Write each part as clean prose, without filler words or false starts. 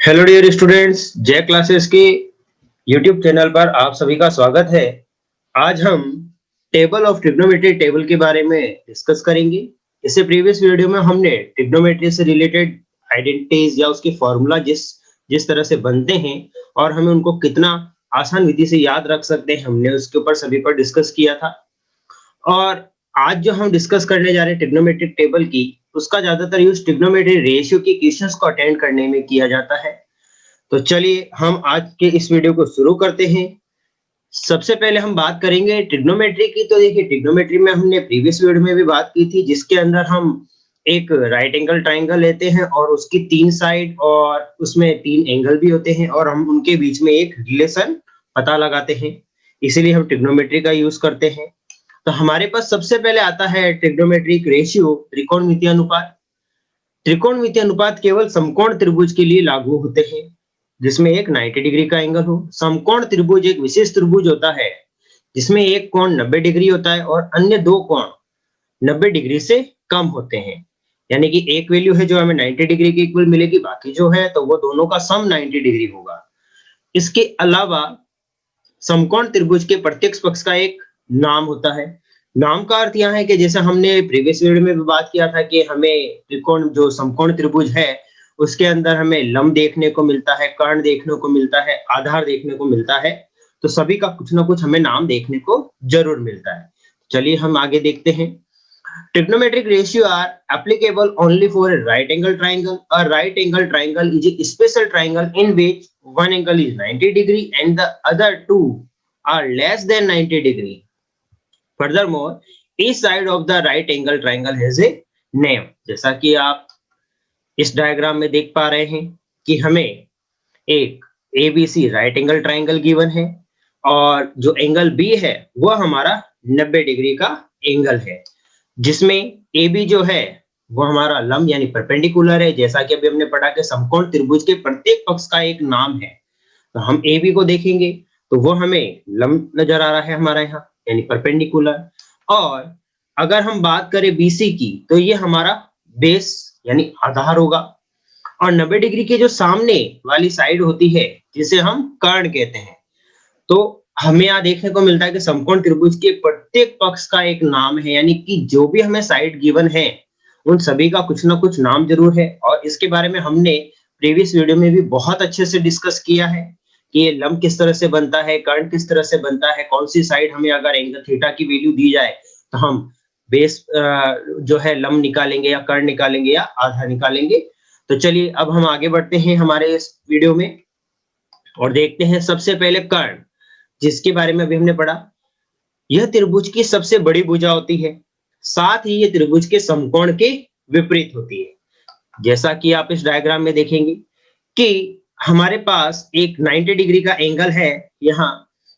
Hello dear students, जय classes के YouTube channel पर आप सभी का स्वागत है। आज हम टेबल ऑफ ट्रिग्नोमेट्री टेबल के बारे में डिस्कस करेंगे। इससे प्रीवियस वीडियो में हमने ट्रिग्नोमेट्री से रिलेटेड आइडेंटिटीज या उसके फॉर्मूला जिस जिस तरह से बनते हैं और हमें उनको कितना आसान विधि से याद रख सकते हैं, हमने उसके ऊपर सभी पर डिस्कस किया था। और आज जो हम डिस्कस करने जा रहे हैं ट्रिग्नोमेट्रिक टेबल की, उसका ज्यादातर यूज ट्रिग्नोमेट्री रेशियो की क्वेश्चंस को अटेंड करने में किया जाता है। तो चलिए हम आज के इस वीडियो को शुरू करते हैं। सबसे पहले हम बात करेंगे ट्रिग्नोमेट्री की। तो देखिए, ट्रिग्नोमेट्री में हमने प्रीवियस वीडियो में भी बात की थी, जिसके अंदर हम एक राइट एंगल ट्राइंगल लेते हैं और उसकी तीन साइड और उसमें तीन एंगल भी होते हैं और हम उनके बीच में एक रिलेशन पता लगाते हैं। इसीलिए हम ट्रिग्नोमेट्री का यूज करते हैं। तो हमारे पास सबसे पहले आता है ट्रिग्नोमेट्रिक रेशियो, त्रिकोणमितीय अनुपात। त्रिकोणमितीय अनुपात केवल समकोण त्रिभुज के लिए लागू होते हैं जिसमें एक 90 डिग्री का एंगल हो। समकोण त्रिभुज एक विशेष त्रिभुज होता है जिसमें एक कोण 90 डिग्री होता है और अन्य दो कोण 90 डिग्री से कम होते हैं। यानी कि एक वैल्यू है जो हमें 90 डिग्री की इक्वल मिलेगी, बाकी जो है तो वो दोनों का सम 90 डिग्री होगा। इसके अलावा समकोण त्रिभुज के प्रत्येक पक्ष का एक नाम होता है। नाम का अर्थ यह है कि जैसे हमने प्रीवियस वीडियो में भी बात किया था कि हमें त्रिकोण जो समकोण त्रिभुज है उसके अंदर हमें लंब देखने को मिलता है, कर्ण देखने को मिलता है, आधार देखने को मिलता है। तो सभी का कुछ ना कुछ हमें नाम देखने को जरूर मिलता है। चलिए हम आगे देखते हैं। Trigonometric ratio are applicable only for a right angle triangle. A right angle triangle is a special triangle in which one angle is 90 degree and the other two are less than 90 degree. Furthermore, each side of the right angle triangle has a name. जैसा कि आप इस diagram में देख पा रहे हैं कि हमें एक ABC right angle triangle given है और जो एंगल B है वह हमारा 90 डिग्री का एंगल है, जिसमें AB जो है वो हमारा लंब यानी परपेंडिकुलर है। जैसा कि अभी हमने पढ़ा कि समकोण त्रिभुज के प्रत्येक पक्ष का एक नाम है। तो हम AB को देखेंगे तो वो हमें लंब नजर आ रहा है हमारा यहाँ, यानी परपेंडिकुलर। और अगर हम बात करें BC की तो ये हमारा बेस यानी आधार होगा। और 90 डिग्री के जो सामने वाली साइड होती है जिसे हम कर्ण कहते हैं। तो हमें यहाँ देखने को मिलता है कि समकोण त्रिभुज के प्रत्येक पक्ष का एक नाम है, यानी कि जो भी हमें साइड गिवन है उन सभी का कुछ ना कुछ नाम जरूर है। और इसके बारे में हमने प्रीवियस वीडियो में भी बहुत अच्छे से डिस्कस किया है कि ये लंब किस तरह से बनता है, कर्ण किस तरह से बनता है, कौन सी साइड हमें अगर एंगल थीटा की वैल्यू दी जाए तो हम बेस जो है लंब निकालेंगे या कर्ण निकालेंगे या आधार निकालेंगे। तो चलिए अब हम आगे बढ़ते हैं हमारे इस वीडियो में और देखते हैं सबसे पहले कर्ण, जिसके बारे में अभी हमने पढ़ा। यह त्रिभुज की सबसे बड़ी भुजा होती है, साथ ही ये त्रिभुज के समकोण के विपरीत होती है। जैसा कि आप इस डायग्राम में देखेंगे कि हमारे पास एक 90 डिग्री का एंगल है यहाँ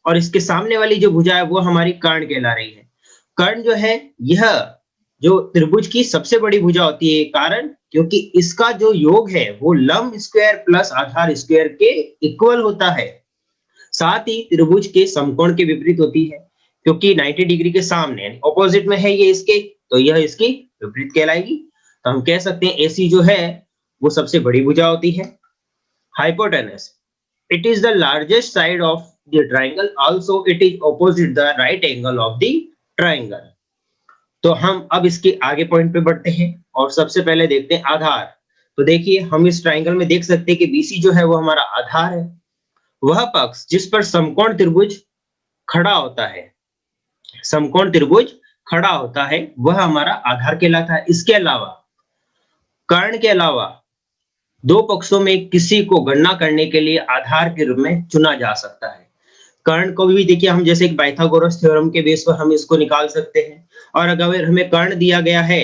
और इसके सामने वाली जो भुजा है वो हमारी कर्ण कहला रही है। कर्ण जो है यह जो त्रिभुज की सबसे बड़ी भुजा होती है, कारण क्योंकि इसका जो योग है वो लंब स्क्वायर प्लस आधार स्क्वायर के इक्वल होता है। साथ ही त्रिभुज के समकोण के विपरीत होती है, क्योंकि 90 डिग्री के सामने ऑपोजिट में है ये इसके, तो यह इसकी विपरीत कहलाएगी। तो हम कह सकते हैं AC जो है वो सबसे बड़ी भुजा होती है। Hypotenuse, it is the largest side of the triangle, also it is opposite the right angle of the triangle. तो हम अब इसके आगे पॉइंट पे बढ़ते हैं और सबसे पहले देखते हैं आधार। तो देखिए हम इस ट्राइंगल में देख सकते हैं कि BC जो है वो हमारा आधार है, वह पक्ष जिस पर समकोण त्रिभुज खड़ा होता है, समकोण त्रिभुज खड़ा होता है वह हमारा आधार कहलाता है। इसके अलावा कर्ण के अलावा दो पक्षों में किसी को गणना करने के लिए आधार के रूप में चुना जा सकता है। कर्ण को भी देखिए हम जैसे एक पाइथागोरस थ्योरम के बेस पर हम इसको निकाल सकते हैं। और अगर हमें कर्ण दिया गया है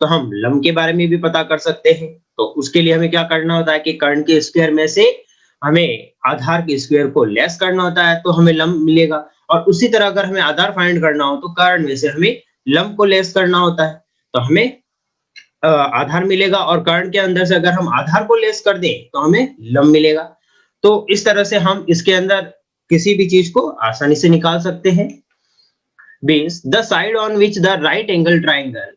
तो हम लंब के बारे में भी पता कर सकते हैं। तो उसके लिए हमें क्या करना होता है कि कर्ण के स्क्वायर में से हमें आधार के स्क्वायर को लेस करना होता है तो हमें लंब मिलेगा। और उसी तरह अगर हमें आधार फाइंड करना हो तो कर्ण में से हमें लंब को लेस करना होता है तो हमें आधार मिलेगा। और कर्ण के अंदर से अगर हम आधार को लेस कर दें तो हमें लंब मिलेगा। तो इस तरह से हम इसके अंदर किसी भी चीज को आसानी से निकाल सकते हैं। Base, the side on which the right angle triangle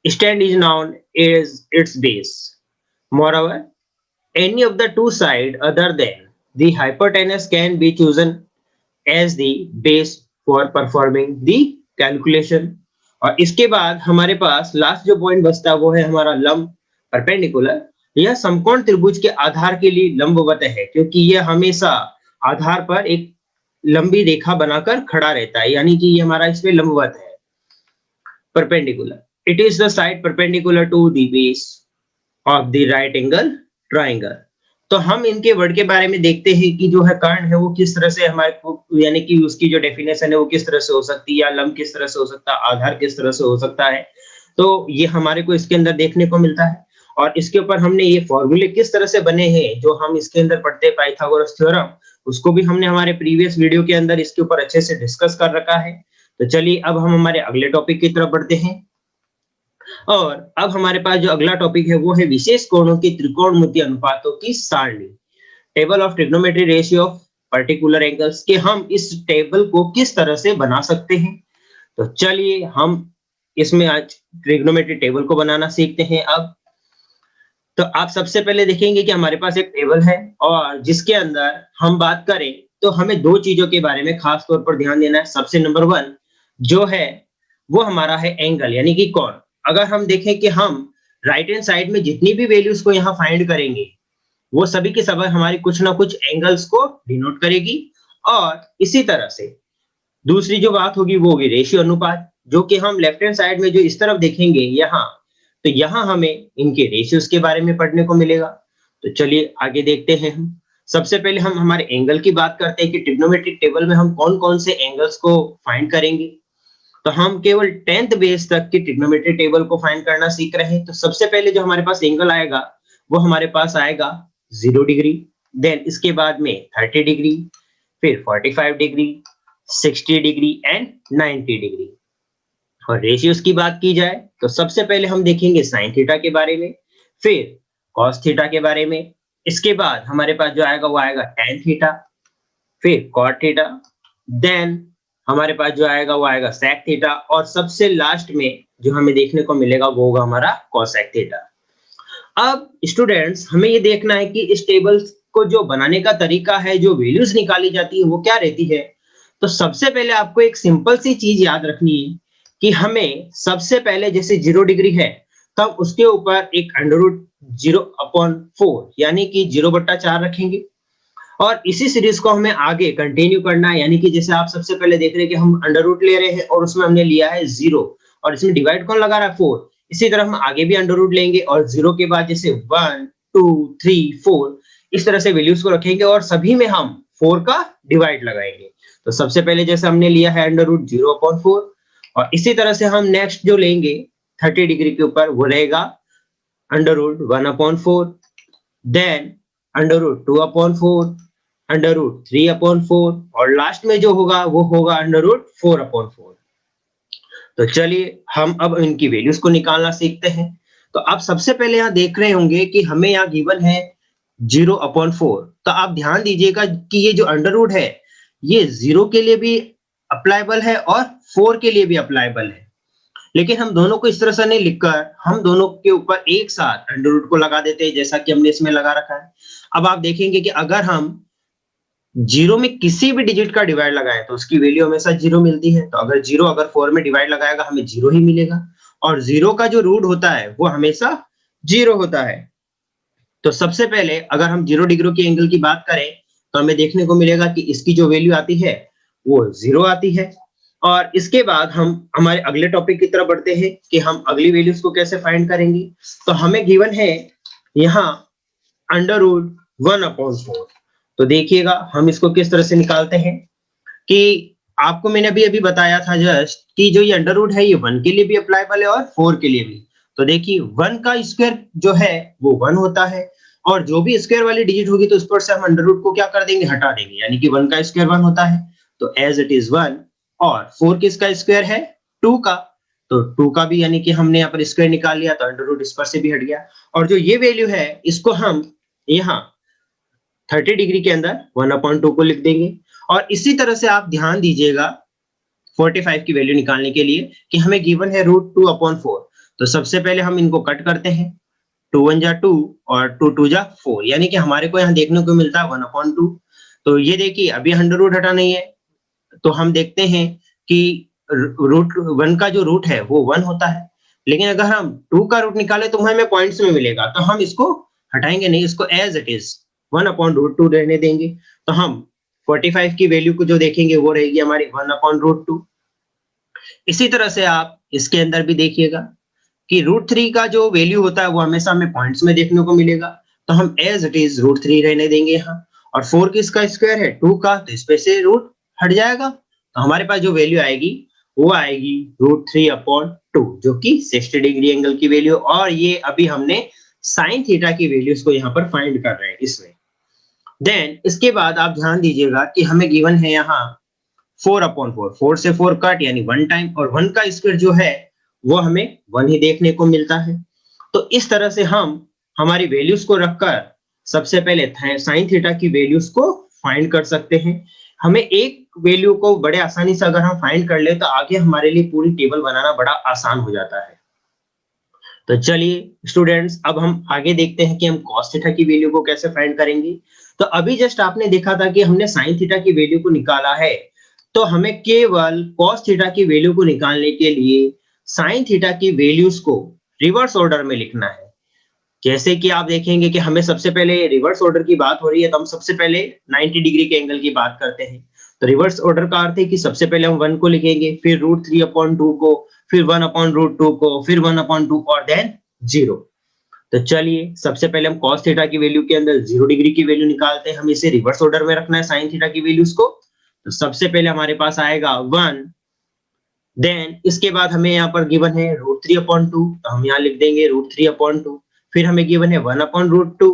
stand is known as its base. Moreover, any of the two side other than the hypotenuse can be chosen as the base for performing the calculation। और इसके बाद हमारे पास last जो point बचता है वो है हमारा लंब परपेंडिकुलर। यह समकोण त्रिभुज के आधार के लिए लंबवत है, क्योंकि यह हमेशा आधार पर एक लंबी रेखा बनाकर खड़ा रहता है, यानी कि ये हमारा इस पे लंबवत है। Perpendicular, it is the side perpendicular to the base of the right angle triangle. तो हम इनके वर्ड के बारे में देखते हैं कि जो है कर्ण है वो किस तरह से हमारे को, यानी कि उसकी जो डेफिनेशन है वो किस तरह से हो सकती है, या लंब किस तरह से हो सकता है, आधार किस तरह से हो सकता है। तो ये हमारे को इसके अंदर देखने को मिलता है। और इसके ऊपर हमने ये फॉर्मूले किस तरह से बने हैं जो हम इसके अंदर पढ़ते हैं पाइथागोरस थ्योरम, उसको भी हमने हमारे प्रीवियस वीडियो के अंदर इसके ऊपर अच्छे से डिस्कस कर रखा है। तो चलिए अब हम हमारे अगले टॉपिक की तरफ बढ़ते हैं। और अब हमारे पास जो अगला टॉपिक है वो है विशेष कोणों के त्रिकोणमितीय अनुपातों की सारणी, table of trigonometry ratio of particular angles, के हम इस टेबल को किस तरह से बना सकते हैं। तो चलिए हम इसमें आज ट्रिग्नोमेट्री टेबल को बनाना सीखते हैं। अब तो आप सबसे पहले देखेंगे कि हमारे पास एक टेबल है, और जिसके अंदर हम बात करें तो हमें दो चीजों के बारे में खास तौर पर ध्यान देना है। सबसे नंबर वन जो है वो हमारा है एंगल, यानी कि कोण। अगर हम देखें कि हम राइट हैंड साइड में जितनी भी वैल्यूज को यहाँ फाइंड करेंगे वो सभी के सब हमारी कुछ ना कुछ एंगल्स को डिनोट करेगी। और इसी तरह से दूसरी जो बात होगी वो होगी रेशियो अनुपात, जो कि हम लेफ्ट हैंड साइड में जो इस तरफ देखेंगे यहाँ, तो यहाँ हमें इनके रेशियोज के बारे में पढ़ने को मिलेगा। तो चलिए आगे देखते हैं। हम सबसे पहले हम हमारे एंगल की बात करते हैं कि ट्रिग्नोमेट्रिक टेबल में हम कौन कौन से एंगल्स को फाइंड करेंगे। तो हम केवल 10th बेस तक की ट्रिग्नोमेट्री टेबल को फाइंड करना सीख रहे हैं। तो सबसे पहले जो हमारे पास एंगल आएगा वो हमारे पास आएगा 0 डिग्री, देन इसके बाद में 30 डिग्री, फिर 45 डिग्री, 60 डिग्री एंड 90 डिग्री। और रेशियोज की बात की जाए तो सबसे पहले हम देखेंगे साइन थीटा के बारे में, फिर कॉस थीटा के बारे में, इसके बाद हमारे पास जो आएगा वो आएगा टेन थीटा, फिर कॉट थीटा, देन हमारे पास जो आएगा वो आएगा सेक थीटा, और सबसे लास्ट में जो हमें देखने को मिलेगा वो होगा हमारा कोसेक थीटा। अब स्टूडेंट्स हमें ये देखना है कि इस टेबल को जो बनाने का तरीका है, जो वैल्यूज निकाली जाती है वो क्या रहती है। तो सबसे पहले आपको एक सिंपल सी चीज याद रखनी है कि हमें सबसे पहले जैसे 0 डिग्री है तो हम उसके ऊपर एक √0/4 यानी कि 0/4 रखेंगे। और इसी सीरीज को हमें आगे कंटिन्यू करना है, यानी कि जैसे आप सबसे पहले देख रहे हैं कि हम अंडर रूट ले रहे हैं और उसमें हमने लिया है 0, और इसमें डिवाइड कौन लगा रहा है 4। इसी तरह हम आगे भी अंडर रूट लेंगे और 0 के बाद जैसे 1 2 3 4 इस तरह से वैल्यूज को रखेंगे और सभी में हम 4 का डिवाइड लगाएंगे। तो सबसे पहले जैसे हमने लिया है अंडर रूट 0/4, और इसी तरह से हम नेक्स्ट जो लेंगे 30 डिग्री के ऊपर वो रहेगा under root 1/4, then under root 2/4, under root 3/4, और लास्ट में जो होगा वो होगा अंडर रूट 4/4। तो चलिए हम अब इनकी वैल्यूज को निकालना सीखते हैं। तो आप सबसे पहले यहाँ देख रहे होंगे कि हमें यहाँ गिवन है 0/4। तो आप ध्यान दीजिएगा कि ये जो अंडर रूट है ये 0 के लिए भी अप्लाइबल है और 4 के लिए भी अप्लाइबल है, लेकिन हम दोनों को इस तरह से नहीं लिखकर हम दोनों के ऊपर एक साथ अंडर रूट को लगा देते हैं, जैसा कि हमने इसमें लगा रखा है। अब आप देखेंगे कि अगर हम 0 में किसी भी डिजिट का डिवाइड लगाएं तो उसकी वैल्यू हमेशा 0 मिलती है। तो अगर 0 अगर 4 में डिवाइड लगाएगा हमें 0 ही मिलेगा, और 0 का जो रूट होता है वो हमेशा 0 होता है। तो सबसे पहले अगर हम 0 डिग्री के एंगल की बात करें तो हमें देखने को मिलेगा कि इसकी जो वैल्यू आती है वो 0 आती है। और इसके बाद हम हमारे अगले टॉपिक की तरफ बढ़ते हैं कि हम अगली वैल्यूज को कैसे फाइंड करेंगे। तो हमें गिवन है यहाँ अंडर रूट 1/4। तो देखिएगा हम इसको किस तरह से निकालते हैं कि आपको मैंने अभी अभी बताया था जस्ट कि जो ये अंडर रूट है ये 1 के लिए भी अप्लाइबल है और 4 के लिए भी। तो देखिए 1 का स्क्वायर जो है वो 1 होता है, और जो भी स्क्वायर वाली डिजिट होगी तो उस पर से हम अंडर रूट को क्या कर देंगे, हटा देंगे, यानी कि 1 का स्क्वायर 1 होता है। तो एज इट इज 1, और 4 किसका स्क्वायर है 2 का, तो 2 का भी यानी कि हमने यहाँ पर स्क्वायर निकाल लिया तो अंडर रूट इस पर से भी हट गया। और जो ये वैल्यू है इसको हम यहाँ 30 डिग्री के अंदर 1/2 को लिख देंगे। और इसी तरह से आप ध्यान दीजिएगा 45 की वैल्यू निकालने के लिए कि हमें गिवन है √2/4। तो सबसे पहले हम इनको कट करते हैं, 2 1 जा 2 और 2 2 जा 4, यानी कि हमारे को यहाँ देखने को मिलता है 1/2। तो ये देखिए अभी अंडर रूट हटा नहीं है, तो हम देखते हैं कि रूट 1 का जो रूट है वो 1 होता है, लेकिन अगर हम 2 का रूट निकाले तो हमें पॉइंट्स में मिलेगा, तो हम इसको हटाएंगे नहीं, इसको एज इट इज 1/√2 रहने देंगे। तो हम 45 की वैल्यू को जो देखेंगे वो रहेगी हमारी 1/√2। इसी तरह से आप इसके अंदर भी देखिएगा कि √3 का जो वैल्यू होता है वो हमेशा हमें पॉइंट्स में देखने को मिलेगा, तो हम एज इट इज √3 रहने देंगे यहाँ। और 4 किसका स्क्वायर है? 2 का, तो इस पे से रूट हट जाएगा, तो हमारे पास जो वैल्यू आएगी वो आएगी √3/2, जो कि 60 डिग्री एंगल की वैल्यू। और ये अभी हमने साइन थीटा की वैल्यूज को यहाँ पर फाइंड कर रहे हैं इसमें। देन इसके बाद आप ध्यान दीजिएगा कि हमें गिवन है यहाँ 4/4, 4 से 4 कट यानी 1 टाइम, और 1 का स्क्वायर जो है वो हमें 1 ही देखने को मिलता है। तो इस तरह से हम हमारी वैल्यूज को रखकर सबसे पहले साइन थीटा की वैल्यूज को फाइंड कर सकते हैं। हमें एक वैल्यू को बड़े आसानी से अगर हम फाइंड कर ले तो आगे हमारे लिए पूरी टेबल बनाना बड़ा आसान हो जाता है। तो चलिए स्टूडेंट्स, अब हम आगे देखते हैं कि हम कॉस थीटा की वैल्यू को कैसे फाइंड करेंगे। तो अभी जस्ट आपने देखा था कि हमने साइन थीटा की वैल्यू को निकाला है, तो हमें केवल कॉस थीटा की वैल्यू को निकालने के लिए साइन थीटा की वैल्यूज को रिवर्स ऑर्डर में लिखना है। जैसे कि आप देखेंगे कि हमें सबसे पहले रिवर्स ऑर्डर की बात हो रही है, तो हम सबसे पहले 90 डिग्री के एंगल की बात करते हैं। तो रिवर्स ऑर्डर का अर्थ है कि सबसे पहले हम 1 को लिखेंगे, फिर √3/2 को, फिर 1/√2 को, फिर 1/2 और देन 0। तो चलिए सबसे पहले हम cos थीटा की वैल्यू के अंदर 0 डिग्री की वैल्यू निकालते हैं। हमें इसे रिवर्स ऑर्डर में रखना है साइन थीटा की वैल्यूज को। तो सबसे पहले हमारे पास आएगा 1, देन इसके बाद हमें यहाँ पर गिवन है √3/2, तो हम यहाँ लिख देंगे √3/2। फिर हमें गिवन है 1/√2,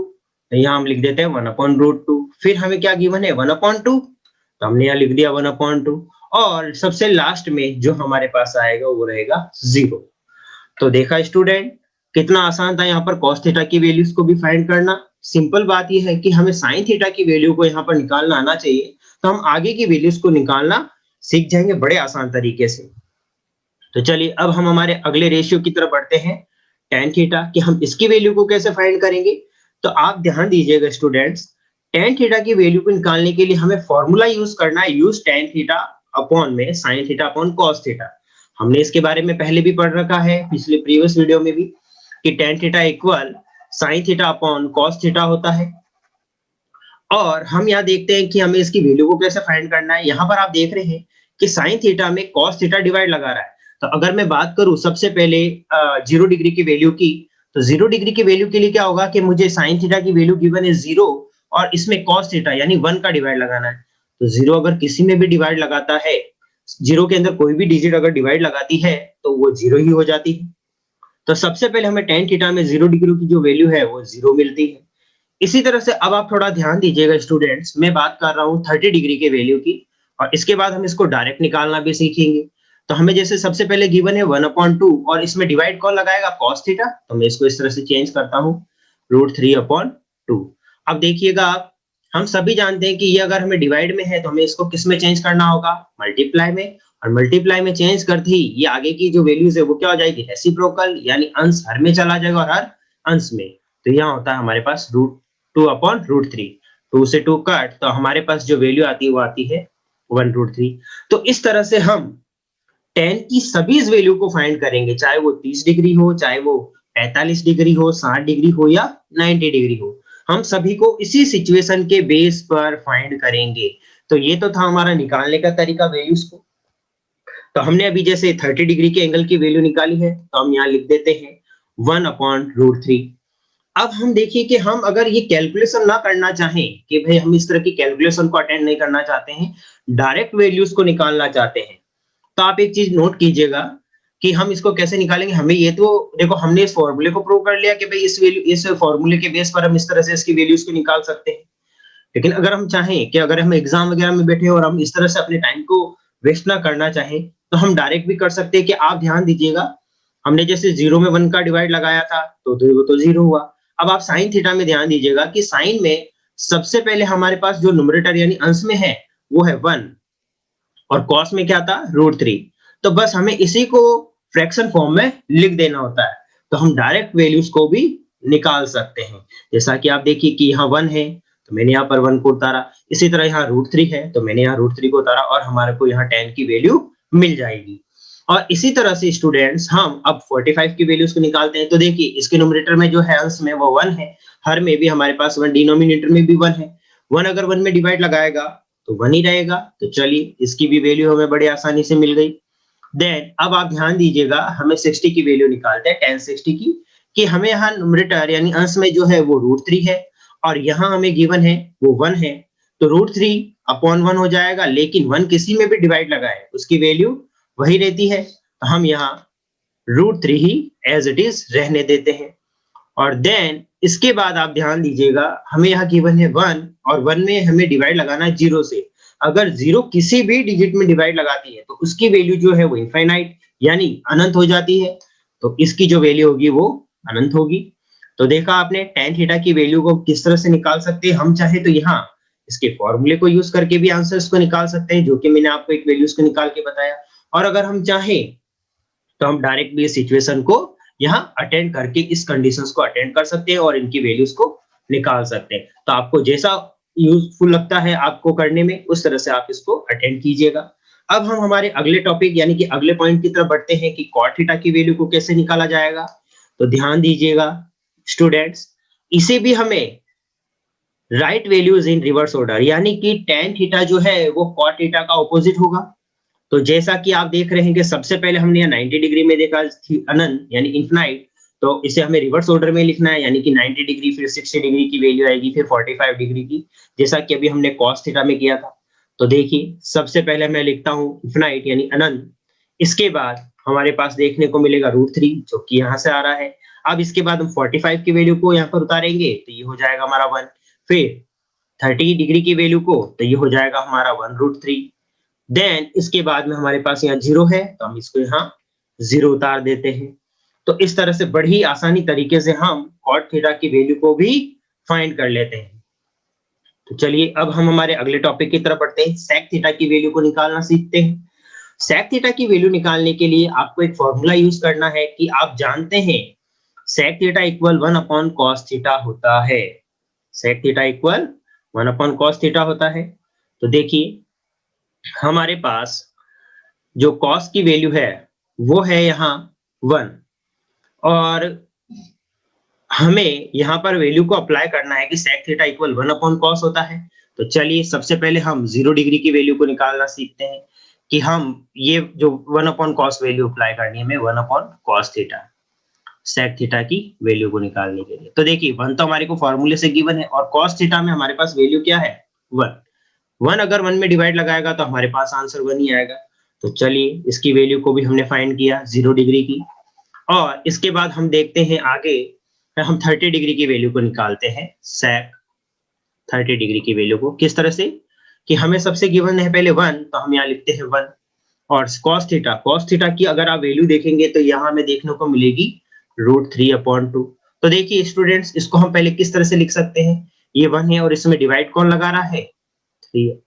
तो यहाँ हम लिख देते हैं 1/√2। फिर हमें क्या गिवन है 1/2, तो हमने यहाँ लिख दिया 1/2। और सबसे लास्ट में जो हमारे पास आएगा वो रहेगा 0। तो देखा स्टूडेंट, कितना आसान था यहाँ पर cos थीटा की वैल्यूज को भी फाइंड करना। सिंपल बात यह है कि हमें साइन थीटा की वैल्यू को यहाँ पर निकालना आना चाहिए, तो हम आगे की वैल्यूज को निकालना सीख जाएंगे बड़े आसान तरीके से। तो चलिए अब हम हमारे अगले रेशियो की तरफ बढ़ते हैं, tan थीटा, कि हम इसकी वैल्यू को कैसे फाइंड करेंगे। तो आप ध्यान दीजिएगा स्टूडेंट्स, tan थीटा की वैल्यू को निकालने के लिए हमें फॉर्मूला यूज करना है, यूज tan थीटा अपॉन में sin theta upon cos theta. हमने इसके बारे में पहले भी पढ़ रखा है पिछले प्रीवियस वीडियो में भी, कि tan theta equal sin theta upon cos theta होता है। और हम यहाँ देखते हैं कि हमें इसकी वैल्यू को कैसे फाइंड करना है। यहाँ पर आप देख रहे हैं कि sin थीटा में cos थीटा डिवाइड लगा रहा है। तो अगर मैं बात करूं सबसे पहले 0 डिग्री की वैल्यू की, तो 0 डिग्री की वैल्यू के लिए क्या होगा कि मुझे sin थीटा की वैल्यू गिवन है 0 और इसमें cos थीटा यानी 1 का डिवाइड लगाना है। तो 0 अगर किसी में भी डिवाइड लगाता है, 0 के अंदर कोई भी डिजिट अगर डिवाइड लगाती है तो वो 0 ही हो जाती है। तो सबसे पहले हमें tan थीटा में 0 डिग्री की जो वैल्यू है वो 0 मिलती है। इसी तरह से अब आप थोड़ा ध्यान दीजिएगा स्टूडेंट्स, मैं बात कर रहा हूँ 30 डिग्री के वैल्यू की, और इसके बाद हम इसको डायरेक्ट निकालना भी सीखेंगे। तो हमें जैसे सबसे पहले गिवन है 1/2 और इसमें डिवाइड कौन लगाएगा, cos थीटा। तो मैं इसको इस तरह से चेंज करता हूँ √3/2। अब देखिएगा आप, हम सभी जानते हैं कि ये अगर हमें डिवाइड में है तो हमें इसको किस में चेंज करना होगा, मल्टीप्लाई में। और मल्टीप्लाई में चेंज करते ही ये आगे की जो वैल्यूज है वो क्या हो जाएगी, रेसिप्रोकल, यानी अंश हर में चला जाएगा और हर अंश में। तो यहाँ होता है हमारे पास √2/√3, 2 से 2 कट, तो हमारे पास जो वैल्यू आती है वो आती है 1/√3। तो इस तरह से हम tan की सभी वैल्यू को फाइंड करेंगे, चाहे वो 30 डिग्री हो, चाहे वो 45 डिग्री हो, 60 डिग्री हो या 90 डिग्री हो, हम सभी को इसी सिचुएशन के बेस पर फाइंड करेंगे। तो ये तो था हमारा निकालने का तरीका वैल्यूज को। तो हमने अभी जैसे 30 डिग्री के एंगल की वैल्यू निकाली है, तो हम यहाँ लिख देते हैं 1/√3। अब हम देखिए कि हम अगर ये कैलकुलेशन ना करना चाहें, कि भाई हम इस तरह की कैलकुलेशन को अटेंड नहीं करना चाहते हैं, डायरेक्ट वैल्यूज को निकालना चाहते हैं, तो आप एक चीज नोट कीजिएगा कि हम इसको कैसे निकालेंगे। हमें ये तो देखो, हमने इस फॉर्मूले को प्रूव कर लिया कि भाई इस फॉर्मूले के बेस पर हम इस तरह से इसकी वैल्यूज को निकाल सकते हैं। लेकिन अगर हम चाहें कि अगर हम एग्जाम वगैरह में बैठे और हम इस तरह से अपने टाइम को वेस्ट ना करना चाहें, तो हम डायरेक्ट भी कर सकते हैं। कि आप ध्यान दीजिएगा, हमने जैसे 0 में 1 का डिवाइड लगाया था तो 0 हुआ। अब आप साइन थीटा में ध्यान दीजिएगा कि साइन में सबसे पहले हमारे पास जो न्यूमरेटर यानी अंश में है वो है 1, और कॉस में क्या था, √3। तो बस हमें इसी को फ्रैक्शन फॉर्म में लिख देना होता है। तो हम डायरेक्ट वैल्यूज को भी निकाल सकते हैं। जैसा कि आप देखिए कि यहाँ 1 है, तो मैंने यहाँ पर 1 को उतारा। इसी तरह यहाँ √3 है, तो मैंने यहाँ √3 को उतारा और हमारे को यहाँ 10 की वैल्यू मिल जाएगी। और इसी तरह से स्टूडेंट्स हम अब 45 की वैल्यूज को निकालते हैं। तो देखिए इसके न्यूमरेटर में जो है अंश में वो 1 है, हर में भी हमारे पास 1, डिनोमिनेटर में भी 1 है। 1 अगर 1 में डिवाइड लगाएगा तो 1 ही रहेगा। तो चलिए इसकी भी वैल्यू हमें बड़ी आसानी से मिल गई। देन अब आप ध्यान दीजिएगा, हमें 60 की वैल्यू निकालते हैं, 10 60 की, कि हमें यहाँ न्यूमरेटर यानी अंश में जो है वो √3 है और यहाँ हमें गिवन है वो 1 है। तो √3 अपॉन 1 हो जाएगा, लेकिन 1 किसी में भी डिवाइड लगाए उसकी वैल्यू वही रहती है। तो हम यहाँ √3 ही एज इट इज रहने देते हैं। और देन इसके बाद आप ध्यान दीजिएगा, हमें यहाँ गिवन है 1 और 1 में हमें डिवाइड लगाना है 0 से। अगर 0 किसी भी डिजिट में डिवाइड लगाती है तो उसकी वैल्यू जो है वो इनफाइनाइट यानी अनंत हो जाती है। तो इसकी जो वैल्यू होगी वो अनंत होगी। तो देखा आपने tan थीटा की वैल्यू को किस तरह से निकाल सकते हैं। हम चाहे तो यहाँ इसके फॉर्मूले को यूज करके भी आंसर्स को निकाल सकते हैं, जो कि मैंने आपको एक वैल्यूज को निकाल के बताया। और अगर हम चाहें तो हम डायरेक्ट भी इस सिचुएशन को यहाँ अटेंड करके इस कंडीशंस को अटेंड कर सकते हैं और इनकी वैल्यूज को निकाल सकते हैं। तो आपको जैसा यूजफुल लगता है आपको करने में, उस तरह से आप इसको अटेंड कीजिएगा। अब हम हमारे अगले टॉपिक यानी कि अगले पॉइंट की तरफ बढ़ते हैं कि कॉट थीटा की वैल्यू को कैसे निकाला जाएगा। तो ध्यान दीजिएगा स्टूडेंट्स, इसे भी हमें right values in reverse order, यानी कि tan थीटा जो है वो कॉट थीटा का ऑपोजिट होगा। तो जैसा कि आप देख रहे हैं कि सबसे पहले हमने यहाँ 90 डिग्री में देखा अनंत यानी इनफिनाइट, तो इसे हमें रिवर्स ऑर्डर में लिखना है, यानी कि 90 डिग्री फिर 60 डिग्री की वैल्यू आएगी, फिर 45 डिग्री की, जैसा कि अभी हमने कॉस थीटा में किया था। तो देखिए सबसे पहले मैं लिखता हूँ इनफिनाइट यानी अनंत, इसके बाद हमारे पास देखने को मिलेगा √3 जो कि यहाँ से आ रहा है। अब इसके बाद हम 45 की वैल्यू को यहाँ पर उतारेंगे तो ये हो जाएगा हमारा 1, फिर 30 डिग्री की वैल्यू को तो ये हो जाएगा हमारा 1 √3। देन इसके बाद में हमारे पास यहाँ 0 है, तो हम इसको यहाँ 0 उतार देते हैं। तो इस तरह से बड़ी आसानी तरीके से हम कॉट थीटा की वैल्यू को भी फाइंड कर लेते हैं। तो चलिए अब हम हमारे अगले टॉपिक की तरफ बढ़ते हैं, सेक थीटा की वैल्यू को निकालना सीखते हैं। सेक थीटा की वैल्यू निकालने के लिए आपको एक फॉर्मूला यूज करना है कि आप जानते हैं sec theta equal 1 upon cos theta होता है। Sec theta equal 1 upon cos theta होता है। तो देखिए हमारे पास जो कॉस की वैल्यू है वो है यहाँ 1 और हमें यहाँ पर वैल्यू को अप्लाई करना है कि sec theta equal 1 upon cos होता है। तो चलिए सबसे पहले हम 0 डिग्री की वैल्यू को निकालना सीखते हैं कि हम ये जो 1 अपॉन कॉस वैल्यू अप्लाई करनी है हमें 1 upon cos theta, sec theta की वैल्यू को निकालने के लिए। तो देखिए 1 तो हमारे को फॉर्मूले से गिवन है और कॉस थीटा में हमारे पास वैल्यू क्या है 1। 1 अगर 1 में डिवाइड लगाएगा तो हमारे पास आंसर 1 ही आएगा। तो चलिए इसकी वैल्यू को भी हमने फाइंड किया 0 डिग्री की, और इसके बाद हम देखते हैं आगे हम 30 डिग्री की वैल्यू को निकालते हैं। सेक 30 डिग्री की वैल्यू को किस तरह से कि हमें सबसे गिवन है पहले 1, तो हम यहाँ लिखते हैं 1, और कॉस थीटा की अगर आप वैल्यू देखेंगे तो यहाँ हमें देखने को मिलेगी √3/2। तो देखिए स्टूडेंट्स इसको हम पहले किस तरह से लिख सकते हैं, ये 1 है और इसमें डिवाइड कौन लगा रहा है 3,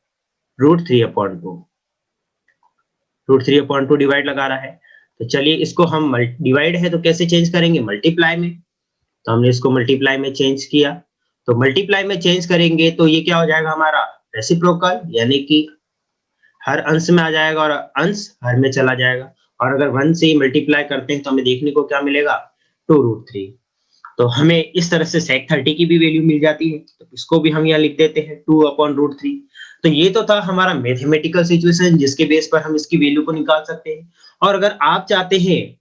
√3/2, √3/2 डिवाइड लगा रहा है। तो चलिए इसको हम डिवाइड है तो कैसे चेंज करेंगे, मल्टीप्लाई में। तो हमने इसको मल्टीप्लाई में चेंज किया, तो मल्टीप्लाई में चेंज करेंगे तो ये क्या हो जाएगा हमारा रेसिप्रोकल, यानी कि हर अंश में आ जाएगा और अंश हर में चला जाएगा। और अगर 1 से ही मल्टीप्लाई करते हैं तो हमें देखने को क्या मिलेगा 2√3। तो हमें इस तरह से सेक 30 की भी वैल्यू मिल जाती है, तो इसको भी हम यहाँ लिख देते हैं 2/√3। तो ये तो था हमारा मैथमेटिकल सिचुएशन जिसके बेस पर हम इसकी वैल्यू को निकाल सकते हैं। और अगर आप चाहते हैं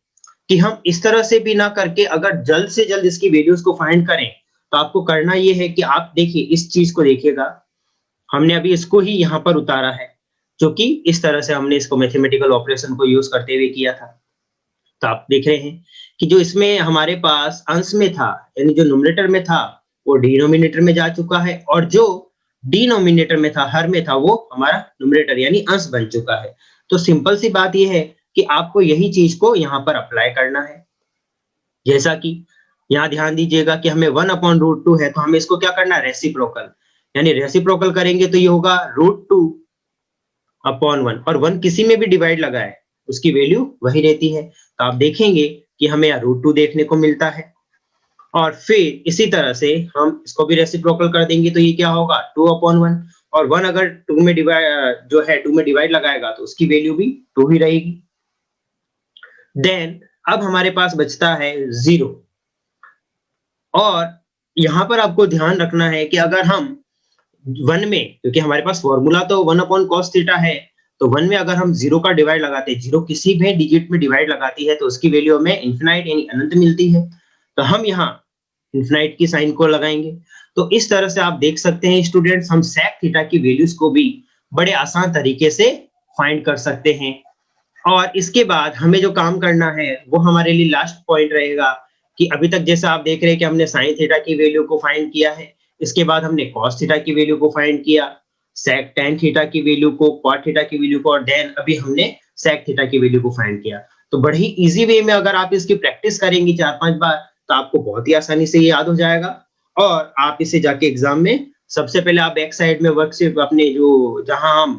कि हम इस तरह से भी ना करके अगर जल्द से जल्द इसकी वैल्यूज को फाइंड करें, तो आपको करना ये है कि आप देखिए इस चीज को देखिएगा, हमने अभी इसको ही यहाँ पर उतारा है, जो कि इस तरह से हमने इसको मैथमेटिकल ऑपरेशन को यूज करते हुए किया था। तो आप देख रहे हैं कि जो इसमें हमारे पास अंश में था यानी जो न्यूमरेटर में था वो डिनोमिनेटर में जा चुका है, और जो डिनोमिनेटर में था हर में था वो हमारा न्यूमरेटर यानी अंश बन चुका है। तो सिंपल सी बात ये है कि आपको यही चीज को यहाँ पर अप्लाई करना है। जैसा कि यहाँ ध्यान दीजिएगा कि हमें 1/√2 है, तो हमें इसको क्या करना है रेसिप्रोकल, यानी रेसिप्रोकल करेंगे तो ये होगा √2/1, और 1 किसी में भी डिवाइड लगा है उसकी वैल्यू वही रहती है। तो आप देखेंगे कि हमें यहाँ √2 देखने को मिलता है। और फिर इसी तरह से हम इसको भी रेसिप्रोकल कर देंगे तो ये क्या होगा 2/1 और 1 अगर 2 में डिवाइड जो है 2 में डिवाइड लगाएगा तो उसकी वैल्यू भी 2 ही रहेगी। देन अब हमारे पास बचता है 0 और यहाँ पर आपको ध्यान रखना है कि अगर हम 1 में क्योंकि हमारे पास फॉर्मूला तो 1 cos थीटा है, तो 1 में अगर हम 0 का डिवाइड लगाते हैं, 0 किसी भी डिजिट में डिवाइड लगाती है तो उसकी वैल्यू हमें इनफिनाइट यानी अनंत मिलती है। तो हम यहाँ इनफिनाइट की साइन को लगाएंगे। तो इस तरह से आप देख सकते हैं स्टूडेंट्स हम sec थीटा की वैल्यूज को भी बड़े आसान तरीके से फाइंड कर सकते हैं। और इसके बाद हमें जो काम करना है वो हमारे लिए लास्ट पॉइंट रहेगा कि अभी तक जैसा आप देख रहे हैं कि हमने साइन थीटा की वैल्यू को फाइंड किया है, इसके बाद हमने कॉस थीटा की वैल्यू को फाइंड किया, सेक टेन थीटा की वैल्यू को, कॉट थीटा की वैल्यू को और देन अभी हमने सेक थीटा की वैल्यू को फाइंड किया। तो बड़ी ही इजी वे में अगर आप इसकी प्रैक्टिस करेंगे 4-5 बार तो आपको बहुत ही आसानी से ये याद हो जाएगा और आप इसे जाके एग्जाम में सबसे पहले आप बैक साइड में वर्क से अपने जो जहां हम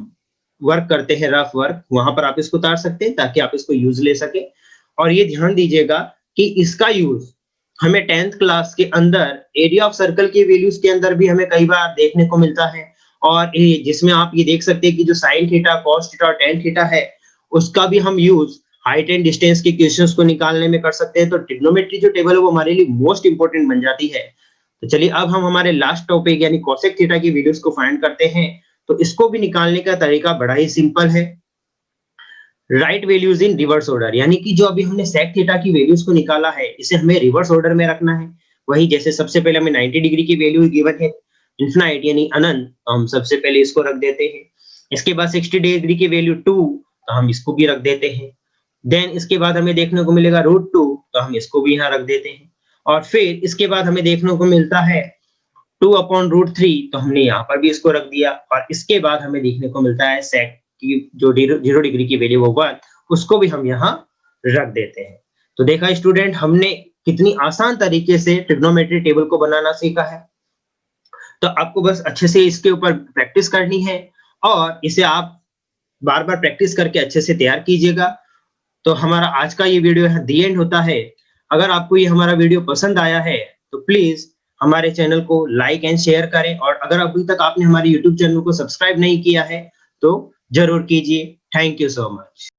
वर्क करते हैं रफ वर्क वहां पर आप इसको उतार सकते हैं ताकि आप इसको यूज ले सके। और ये ध्यान दीजिएगा कि इसका यूज हमें 10th क्लास के अंदर एरिया ऑफ सर्कल की वैल्यूज के अंदर भी हमें कई बार देखने को मिलता है और ये जिसमें आप ये देख सकते हैं कि जो साइन थीटा कॉस थीटा और टेन थीटा है उसका भी हम यूज हाइट एंड डिस्टेंस के क्वेश्चंस को निकालने में कर सकते हैं। तो ट्रिग्नोमेट्री जो टेबल है वो हमारे लिए मोस्ट इंपोर्टेंट बन जाती है। तो चलिए अब हम हमारे लास्ट टॉपिक यानी कोसेक थीटा की वैल्यूज को फाइंड करते हैं। तो इसको भी निकालने का तरीका बड़ा ही सिंपल है। Right values in reverse order यानी कि जो अभी हमने सेक थीटा की वैल्यूज को निकाला है इसे हमें रिवर्स ऑर्डर में रखना है। वही जैसे सबसे पहले हमें 90 डिग्री की वैल्यू गिवन है इनफिनाइट यानी अनंत, तो हम सबसे पहले इसको रख देते हैं। इसके बाद 60 डिग्री की वैल्यू 2 तो हम इसको भी रख देते हैं। देन इसके बाद हमें देखने को मिलेगा √2 तो हम इसको भी यहाँ रख देते हैं। और फिर इसके बाद हमें देखने को मिलता है 2/√3 तो हमने यहाँ पर भी इसको रख दिया। और इसके बाद हमें देखने को मिलता है सेक की जो 0 डिग्री की वैल्यू वो 1 उसको भी हम यहाँ रख देते हैं। तो देखा स्टूडेंट हमने कितनी आसान तरीके से ट्रिग्नोमेट्री टेबल को बनाना सीखा है। तो आपको बस अच्छे से इसके ऊपर प्रैक्टिस करनी है और इसे आप बार बार प्रैक्टिस करके अच्छे से तैयार कीजिएगा। तो हमारा आज का ये वीडियो यहाँ दी एंड होता है। अगर आपको ये हमारा वीडियो पसंद आया है तो प्लीज हमारे चैनल को लाइक एंड शेयर करें और अगर अभी तक आपने हमारे यूट्यूब चैनल को सब्सक्राइब नहीं किया है तो जरूर कीजिए। Thank you so much.